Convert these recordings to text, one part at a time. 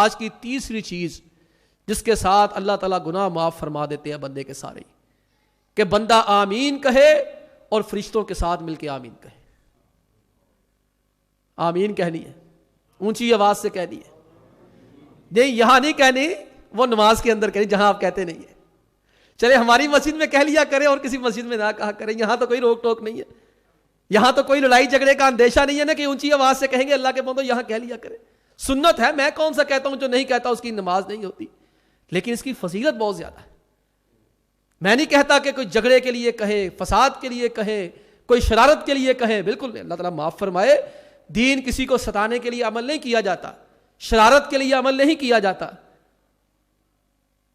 آج کی تیسری چیز جس کے ساتھ اللہ تعالیٰ گناہ معاف فرما دیتے ہیں بندے کے سارے، کہ بندہ آمین کہے اور فرشتوں کے ساتھ مل کے آمین کہے۔ آمین کہنی ہے، اونچی آواز سے کہنی ہے، نہیں یہاں نہیں کہنی، وہ نماز کے اندر کہنی جہاں آپ کہتے نہیں ہیں۔ چلے ہماری مسجد میں کہہ لیا کریں اور کسی مسجد میں نہ کہا کریں، یہاں تو کوئی روک ٹوک نہیں ہے، یہاں تو کوئی لڑائی جھگڑے کا اندیشہ نہیں ہے نا کہ اونچی آواز سے کہیں گے اللہ کے بندو یہاں کہہ لیا کرے۔ سنت ہے، میں کون سا کہتا ہوں، جو نہیں کہتا اس کی نماز نہیں ہوتی، لیکن اس کی فضیلت بہت زیادہ ہے۔ میں نہیں کہتا کہ کوئی جھگڑے کے لیے کہے، فساد کے لیے کہے، کوئی شرارت کے لیے کہے، بالکل نہیں، اللہ تعالیٰ معاف فرمائے۔ دین کسی کو ستانے کے لیے عمل نہیں کیا جاتا، شرارت کے لیے عمل نہیں کیا جاتا،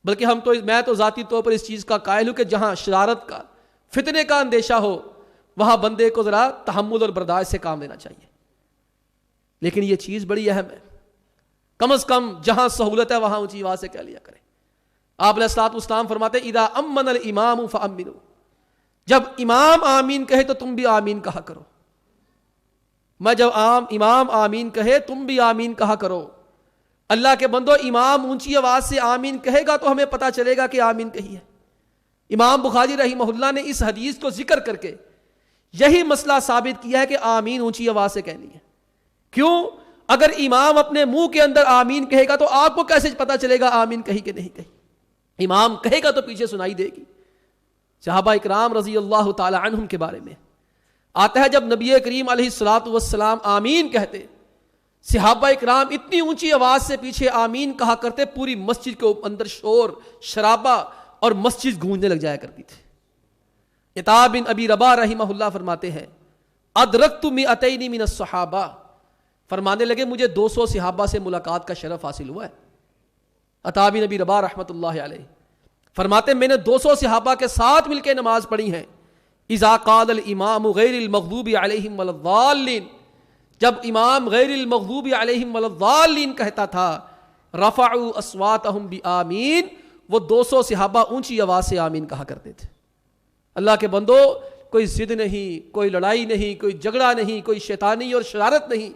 بلکہ میں تو ذاتی طور پر اس چیز کا قائل ہوں کہ جہاں شرارت کا، فتنے کا اندیشہ ہو وہاں بندے کو ذرا تحمل اور برداشت سے کام لینا چاہیے۔ لیکن یہ چیز بڑی اہم ہے، کم از کم جہاں سہولت ہے وہاں اونچی آواز سے کہہ لیا کرے۔ آپ علیہ الصلوۃ والسلام فرماتے ہیں اذا امن الامام فامنوا، جب امام آمین کہے تو تم بھی آمین کہا کرو۔ جب امام آمین کہے تم بھی آمین کہا کرو۔ اللہ کے بندو، امام اونچی آواز سے آمین کہے گا تو ہمیں پتہ چلے گا کہ آمین کہی ہے۔ امام بخاری رحمہ اللہ نے اس حدیث کو ذکر کر کے یہی مسئلہ ثابت کیا ہے کہ آمین اونچی آواز سے کہنی ہے۔ کیوں؟ اگر امام اپنے منہ کے اندر آمین کہے گا تو آپ کو کیسے پتہ چلے گا آمین کہی کہ نہیں کہی؟ امام کہے گا تو پیچھے سنائی دے گی۔ صحابہ اکرام رضی اللہ تعالی عنہم کے بارے میں آتا ہے، جب نبی کریم علیہ الصلوۃ والسلام آمین کہتے، صحابہ اکرام اتنی اونچی آواز سے پیچھے آمین کہا کرتے، پوری مسجد کے اندر شور شرابہ اور مسجد گونجنے لگ جایا کرتی تھی۔ عطا بن ابی رباح رحمہ اللہ فرماتے ہیں ادرکت 200 من الصحابہ، فرمانے لگے مجھے 200 صحابہ سے ملاقات کا شرف حاصل ہوا ہے۔ عطا بن ابی رباح رحمۃ اللہ علیہ فرماتے میں نے 200 صحابہ کے ساتھ مل کے نماز پڑھی ہے۔ اذا قال الامام غیر المغضوب علیہم ولا الضالین، جب امام غیر المغضوب علیہم ولا الضالین کہتا تھا، رفعوا اصواتهم بآمین، وہ 200 صحابہ اونچی آواز سے آمین کہا کرتے تھے۔ اللہ کے بندو، کوئی ضد نہیں، کوئی لڑائی نہیں، کوئی جھگڑا نہیں، کوئی شیطانی اور شرارت نہیں،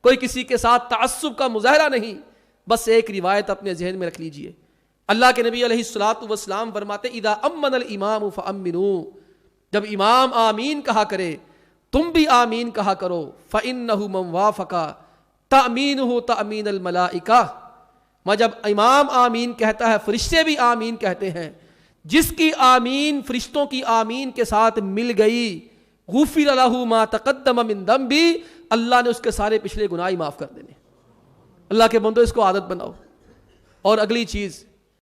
کوئی کسی کے ساتھ تعصب کا مظاہرہ نہیں، بس ایک روایت اپنے ذہن میں رکھ لیجئے۔ اللہ کے نبی علیہ الصلوۃ والسلام فرماتے اذا امن الامام فامنوا، جب امام آمین کہا کرے تم بھی آمین کہا کرو۔ فإنه من وافق تأمینه تأمین الملائکہ، جب امام آمین کہتا ہے فرشتے بھی آمین کہتے ہیں، جس کی آمین فرشتوں کی آمین کے ساتھ مل گئی، غفر له ما تقدم من ذنبی، اللہ نے اس کے سارے پچھلے گناہ معاف کر دینے۔ اللہ کے بندو، اس کو عادت بناؤ۔ اور اگلی چیز